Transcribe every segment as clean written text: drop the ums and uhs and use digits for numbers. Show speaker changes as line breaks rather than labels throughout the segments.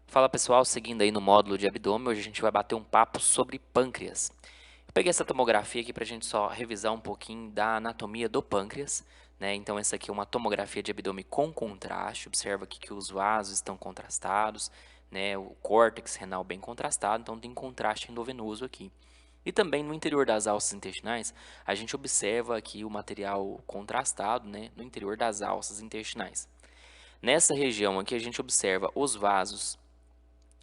Fala pessoal, seguindo aí no módulo de abdômen, hoje a gente vai bater um papo sobre pâncreas. Eu peguei essa tomografia aqui para a gente só revisar um pouquinho da anatomia do pâncreas, né? Então essa aqui é uma tomografia de abdômen com contraste, observa aqui que os vasos estão contrastados, né? O córtex renal bem contrastado, então tem contraste endovenoso aqui. E também no interior das alças intestinais, a gente observa aqui o material contrastado, né? No interior das alças intestinais. Nessa região aqui a gente observa os vasos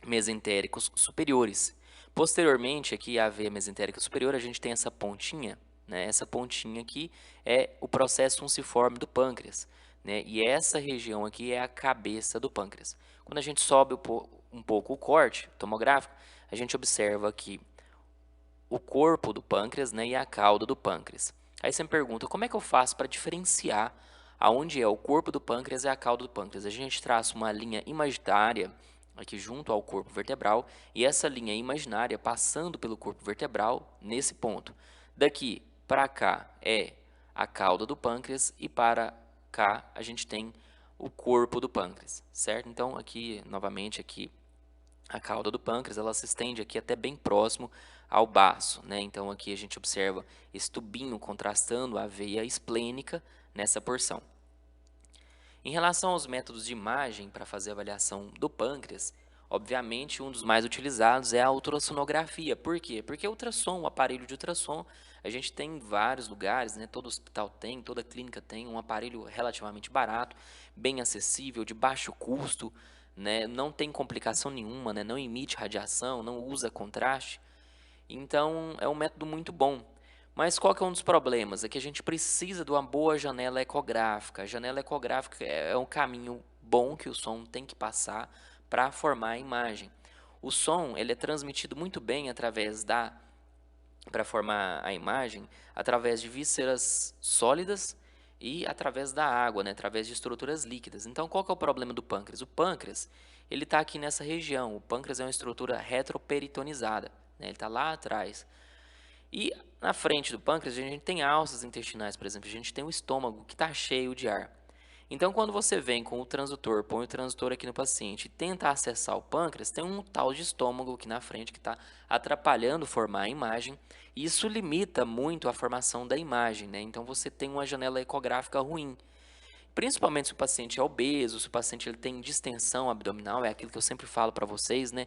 mesentéricos superiores. Posteriormente, aqui a veia mesentérica superior, a gente tem essa pontinha, né? Essa pontinha aqui é o processo unciforme do pâncreas, né? E essa região aqui é a cabeça do pâncreas. Quando a gente sobe um pouco o corte tomográfico, a gente observa aqui o corpo do pâncreas, né, e a cauda do pâncreas. Aí você me pergunta, como é que eu faço para diferenciar aonde é o corpo do pâncreas e a cauda do pâncreas? A gente traça uma linha imaginária aqui junto ao corpo vertebral e essa linha imaginária passando pelo corpo vertebral nesse ponto. Daqui para cá é a cauda do pâncreas e para cá a gente tem o corpo do pâncreas, certo? Então aqui novamente aqui a cauda do pâncreas, ela se estende aqui até bem próximo ao baço, né? Então aqui a gente observa esse tubinho contrastando a veia esplênica nessa porção. Em relação aos métodos de imagem para fazer a avaliação do pâncreas, obviamente um dos mais utilizados é a ultrassonografia. Por quê? Porque o ultrassom, o aparelho de ultrassom, a gente tem em vários lugares, né? Todo hospital tem, toda clínica tem um aparelho relativamente barato, bem acessível, de baixo custo, né? Não tem complicação nenhuma, né? Não emite radiação, não usa contraste. Então é um método muito bom. Mas qual que é um dos problemas? É que a gente precisa de uma boa janela ecográfica. A janela ecográfica é um caminho bom que o som tem que passar para formar a imagem. O som ele é transmitido muito bem através da para formar a imagem através de vísceras sólidas e através da água, né, através de estruturas líquidas. Então, qual que é o problema do pâncreas? O pâncreas ele está aqui nessa região. O pâncreas é uma estrutura retroperitonizada, né, ele está lá atrás. E na frente do pâncreas a gente tem alças intestinais, por exemplo, a gente tem o estômago que está cheio de ar. Então, quando você vem com o transdutor, põe o transdutor aqui no paciente e tenta acessar o pâncreas, tem um tal de estômago aqui na frente que está atrapalhando formar a imagem. E isso limita muito a formação da imagem, né? Então, você tem uma janela ecográfica ruim. Principalmente se o paciente é obeso, se o paciente ele tem distensão abdominal, é aquilo que eu sempre falo para vocês, né?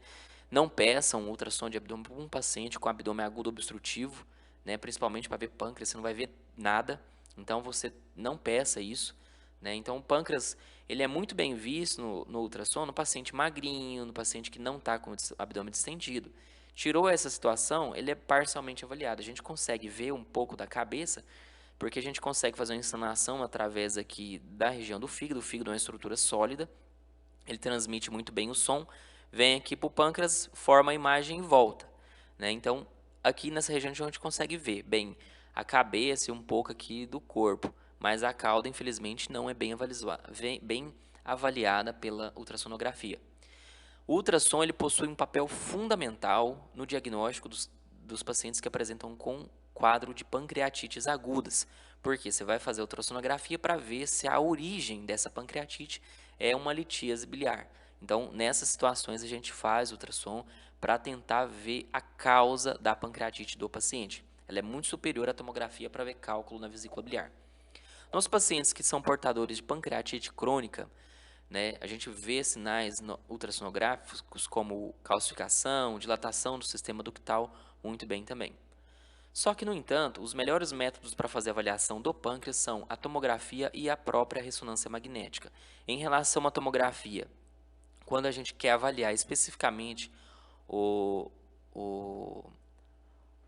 Não peçam um ultrassom de abdômen para um paciente com abdômen agudo obstrutivo, né? Principalmente para ver pâncreas, você não vai ver nada. Então você não peça isso, né? Então o pâncreas ele é muito bem visto no ultrassom no paciente magrinho, no paciente que não está com o abdômen distendido. Tirou essa situação, ele é parcialmente avaliado. A gente consegue ver um pouco da cabeça porque a gente consegue fazer uma instalação através aqui da região do fígado. O fígado é uma estrutura sólida, ele transmite muito bem o som, vem aqui para o pâncreas, forma a imagem e volta, né? Então, aqui nessa região a gente consegue ver bem a cabeça e um pouco aqui do corpo, mas a cauda, infelizmente, não é bem avaliada pela ultrassonografia. O ultrassom ele possui um papel fundamental no diagnóstico dos pacientes que apresentam com quadro de pancreatites agudas, porque você vai fazer a ultrassonografia para ver se a origem dessa pancreatite é uma litíase biliar. Então, nessas situações, a gente faz ultrassom para tentar ver a causa da pancreatite do paciente. Ela é muito superior à tomografia para ver cálculo na vesícula biliar. Nos pacientes que são portadores de pancreatite crônica, né, a gente vê sinais ultrassonográficos como calcificação, dilatação do sistema ductal muito bem também. Só que, no entanto, os melhores métodos para fazer avaliação do pâncreas são a tomografia e a própria ressonância magnética. Em relação à tomografia, quando a gente quer avaliar especificamente o, o,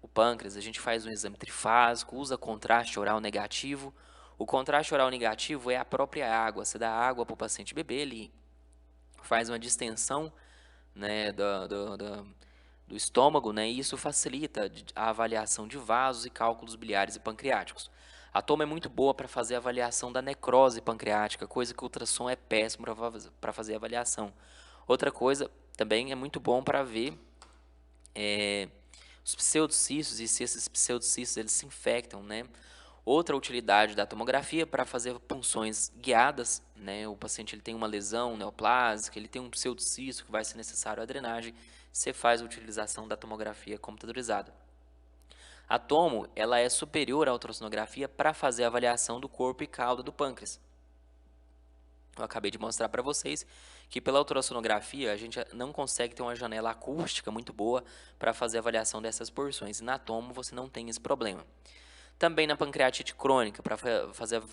o pâncreas, a gente faz um exame trifásico, usa contraste oral negativo. O contraste oral negativo é a própria água. Você dá água para o paciente beber, ele faz uma distensão, né, do estômago, né, e isso facilita a avaliação de vasos e cálculos biliares e pancreáticos. A toma é muito boa para fazer a avaliação da necrose pancreática, coisa que o ultrassom é péssimo para fazer a avaliação. Outra coisa também é muito bom para ver os pseudocistos e se esses pseudocistos eles se infectam, né? Outra utilidade da tomografia para fazer punções guiadas, né? O paciente ele tem uma lesão neoplásica, ele tem um pseudocisto que vai ser necessário a drenagem, você faz a utilização da tomografia computadorizada. A tomo, ela é superior à ultrassonografia para fazer a avaliação do corpo e cauda do pâncreas. Eu acabei de mostrar para vocês que pela ultrassonografia a gente não consegue ter uma janela acústica muito boa para fazer a avaliação dessas porções. E na tomo você não tem esse problema. Também na pancreatite crônica, para fazer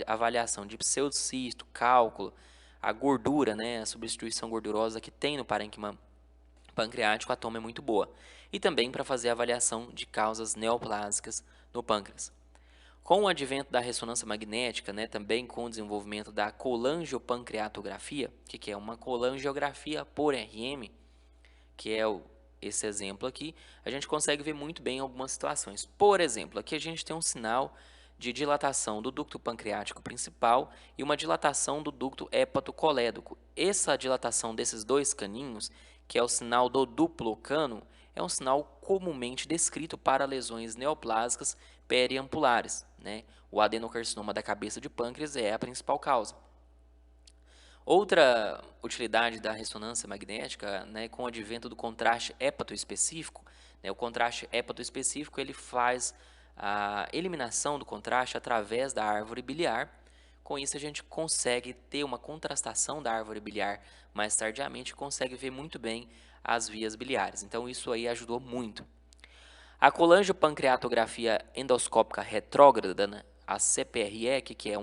a avaliação de pseudocisto, cálculo, a gordura, né, a substituição gordurosa que tem no parênquima pancreático, a toma é muito boa. E também para fazer a avaliação de causas neoplásicas no pâncreas. Com o advento da ressonância magnética, né, também com o desenvolvimento da colangiopancreatografia, que é uma colangiografia por RM, que é esse exemplo aqui, a gente consegue ver muito bem algumas situações. Por exemplo, aqui a gente tem um sinal de dilatação do ducto pancreático principal e uma dilatação do ducto hepatocolédoco. Essa dilatação desses dois caninhos, que é o sinal do duplo cano, é um sinal comumente descrito para lesões neoplásicas periampulares, né? O adenocarcinoma da cabeça de pâncreas é a principal causa. Outra utilidade da ressonância magnética, né, com o advento do contraste hepatoespecífico, né, o contraste hepatoespecífico ele faz a eliminação do contraste através da árvore biliar. Com isso a gente consegue ter uma contrastação da árvore biliar mais tardiamente, consegue ver muito bem as vias biliares. Então isso aí ajudou muito. A colangiopancreatografia endoscópica retrógrada, né, a CPRE, que é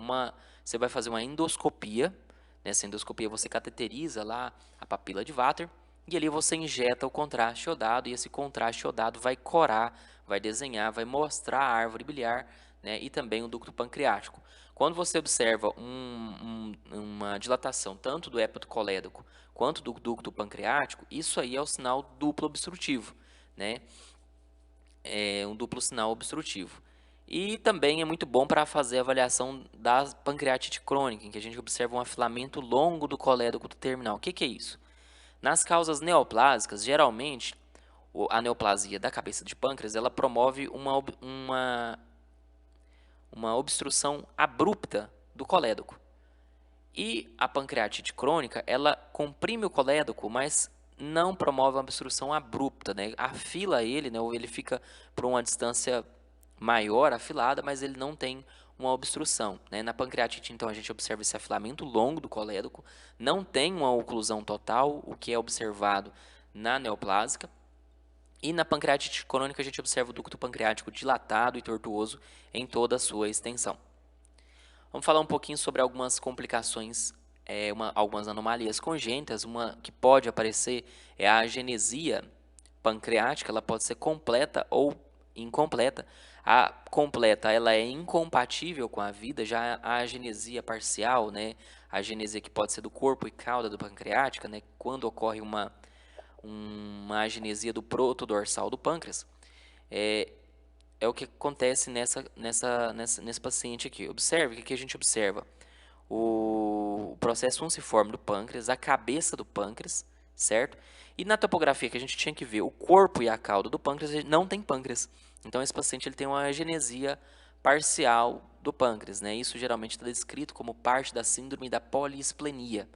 você vai fazer uma endoscopia. Nessa endoscopia você cateteriza lá a papila de Vater e ali você injeta o contraste iodado e esse contraste iodado vai corar, vai desenhar, vai mostrar a árvore biliar, né, e também o ducto pancreático. Quando você observa uma dilatação tanto do hepatocolédoco quanto do ducto pancreático, isso aí é o sinal duplo obstrutivo, né? É um duplo sinal obstrutivo. E também é muito bom para fazer a avaliação da pancreatite crônica, em que a gente observa um afilamento longo do colédoco terminal. O que é isso? Nas causas neoplásicas, geralmente, a neoplasia da cabeça de pâncreas, ela promove uma obstrução abrupta do colédoco. E a pancreatite crônica, ela comprime o colédoco, mas não promove uma obstrução abrupta, né? Afila ele, né? Ou ele fica por uma distância maior, afilada, mas ele não tem uma obstrução, né? Na pancreatite, então, a gente observa esse afilamento longo do colédoco, não tem uma oclusão total, o que é observado na neoplásica. E na pancreatite crônica, a gente observa o ducto pancreático dilatado e tortuoso em toda a sua extensão. Vamos falar um pouquinho sobre algumas complicações, algumas anomalias congênitas. Uma que pode aparecer é a agenesia pancreática, ela pode ser completa ou incompleta. A completa ela é incompatível com a vida, já a agenesia parcial, né, a agenesia que pode ser do corpo e cauda do pancreática, né, quando ocorre uma agenesia do protodorsal do pâncreas, é o que acontece nesse paciente aqui. Observe o que a gente observa. O processo unciforme do pâncreas, a cabeça do pâncreas, certo? E na topografia que a gente tinha que ver o corpo e a cauda do pâncreas, não tem pâncreas. Então esse paciente ele tem uma agenesia parcial do pâncreas, né? Isso geralmente está descrito como parte da síndrome da poliesplenia.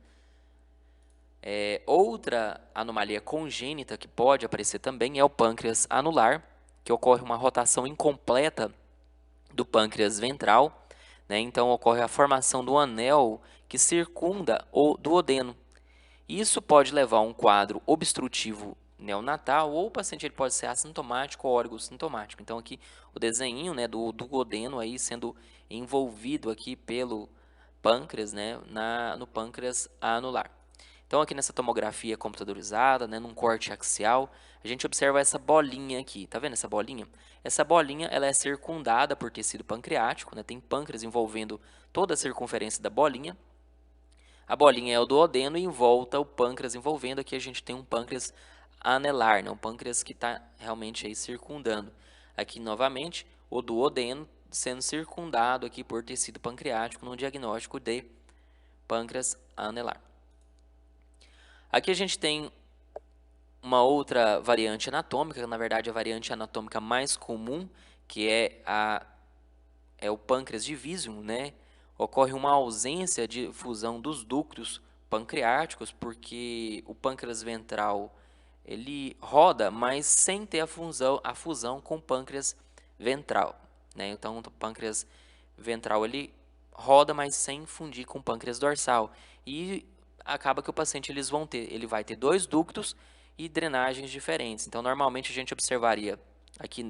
Outra anomalia congênita que pode aparecer também é o pâncreas anular, que ocorre uma rotação incompleta do pâncreas ventral, né? Então ocorre a formação do anel que circunda o duodeno. Isso pode levar a um quadro obstrutivo neonatal ou o paciente ele pode ser assintomático ou oligosintomático. Então aqui o desenho, né, do duodeno aí sendo envolvido aqui pelo pâncreas, né, no pâncreas anular. Então aqui nessa tomografia computadorizada, né, num corte axial, a gente observa essa bolinha aqui. Tá vendo essa bolinha? Essa bolinha ela é circundada por tecido pancreático, né, tem pâncreas envolvendo toda a circunferência da bolinha. A bolinha é o duodeno e em volta o pâncreas envolvendo. Aqui a gente tem um pâncreas anelar, né, um pâncreas que está realmente aí circundando. Aqui novamente o duodeno sendo circundado aqui por tecido pancreático no diagnóstico de pâncreas anelar. Aqui a gente tem uma outra variante anatômica, na verdade a variante anatômica mais comum, que é é o pâncreas divisum, né, ocorre uma ausência de fusão dos ductos pancreáticos, porque o pâncreas ventral ele roda, mas sem ter a fusão com o pâncreas ventral, né? Então, o pâncreas ventral ele roda, mas sem fundir com o pâncreas dorsal. E acaba que o paciente ele vai ter dois ductos e drenagens diferentes. Então, normalmente a gente observaria aqui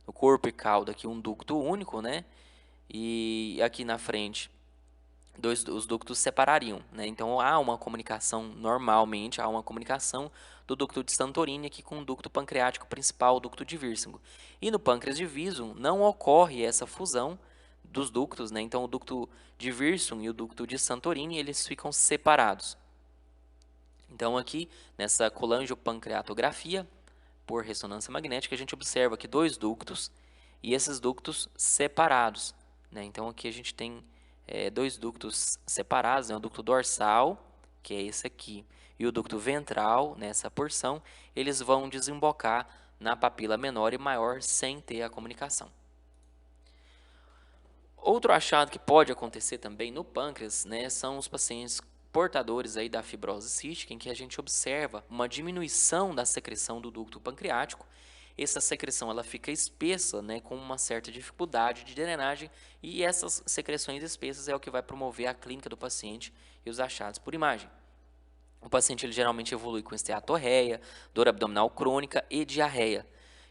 no corpo e cauda aqui um ducto único, né? E aqui na frente os ductos separariam, né? Então há uma comunicação, normalmente há uma comunicação do ducto de Santorini aqui com o ducto pancreático principal, o ducto de Wirsing. E no pâncreas de Wieson não ocorre essa fusão dos ductos, né? Então o ducto de Wirsing e o ducto de Santorini eles ficam separados. Então aqui nessa colangiopancreatografia por ressonância magnética a gente observa aqui dois ductos e esses ductos separados, né? Então aqui a gente tem dois ductos separados, né? O ducto dorsal, que é esse aqui, e o ducto ventral, nessa porção, eles vão desembocar na papila menor e maior sem ter a comunicação. Outro achado que pode acontecer também no pâncreas, né, são os pacientes portadores aí da fibrose cística, em que a gente observa uma diminuição da secreção do ducto pancreático. Essa secreção ela fica espessa, né, com uma certa dificuldade de drenagem, e essas secreções espessas é o que vai promover a clínica do paciente e os achados por imagem. O paciente ele geralmente evolui com esteatorreia, dor abdominal crônica e diarreia.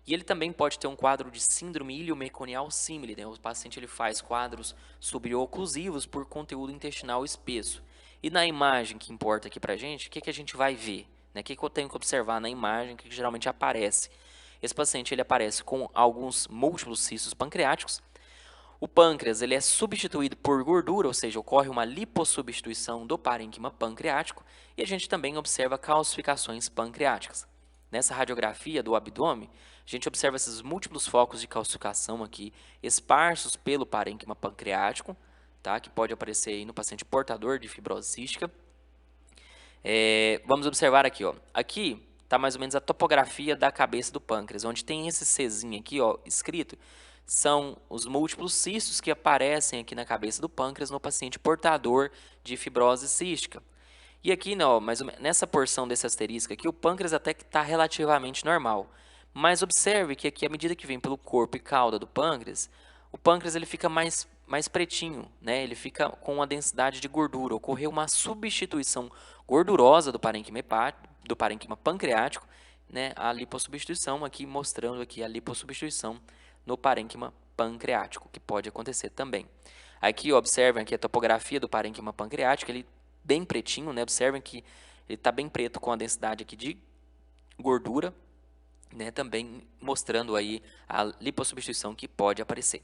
E ele também pode ter um quadro de síndrome iliomeconial símile, né? O paciente ele faz quadros subioclusivos por conteúdo intestinal espesso. E na imagem que importa aqui pra gente, o que a gente vai ver? Né? O que eu tenho que observar na imagem que geralmente aparece? Esse paciente ele aparece com alguns múltiplos cistos pancreáticos. O pâncreas ele é substituído por gordura, ou seja, ocorre uma lipossubstituição do parênquima pancreático, e a gente também observa calcificações pancreáticas. Nessa radiografia do abdômen, a gente observa esses múltiplos focos de calcificação aqui, esparsos pelo parênquima pancreático, tá? Que pode aparecer aí no paciente portador de fibrose cística. Vamos observar aqui, ó. Aqui está mais ou menos a topografia da cabeça do pâncreas, onde tem esse Czinho aqui, ó, escrito, são os múltiplos cistos que aparecem aqui na cabeça do pâncreas no paciente portador de fibrose cística. E aqui, não, mais ou menos, nessa porção desse asterisco aqui, o pâncreas até que está relativamente normal. Mas observe que aqui, à medida que vem pelo corpo e cauda do pâncreas, o pâncreas ele fica mais pretinho, né? Ele fica com uma densidade de gordura. Ocorreu uma substituição gordurosa do parênquima pancreático, né? A lipossubstituição aqui, mostrando aqui a lipossubstituição no parênquima pancreático, que pode acontecer também. Aqui, observem aqui a topografia do parênquima pancreático, ele bem pretinho, né? Observem que ele está bem preto com a densidade aqui de gordura, né? Também mostrando aí a lipossubstituição que pode aparecer.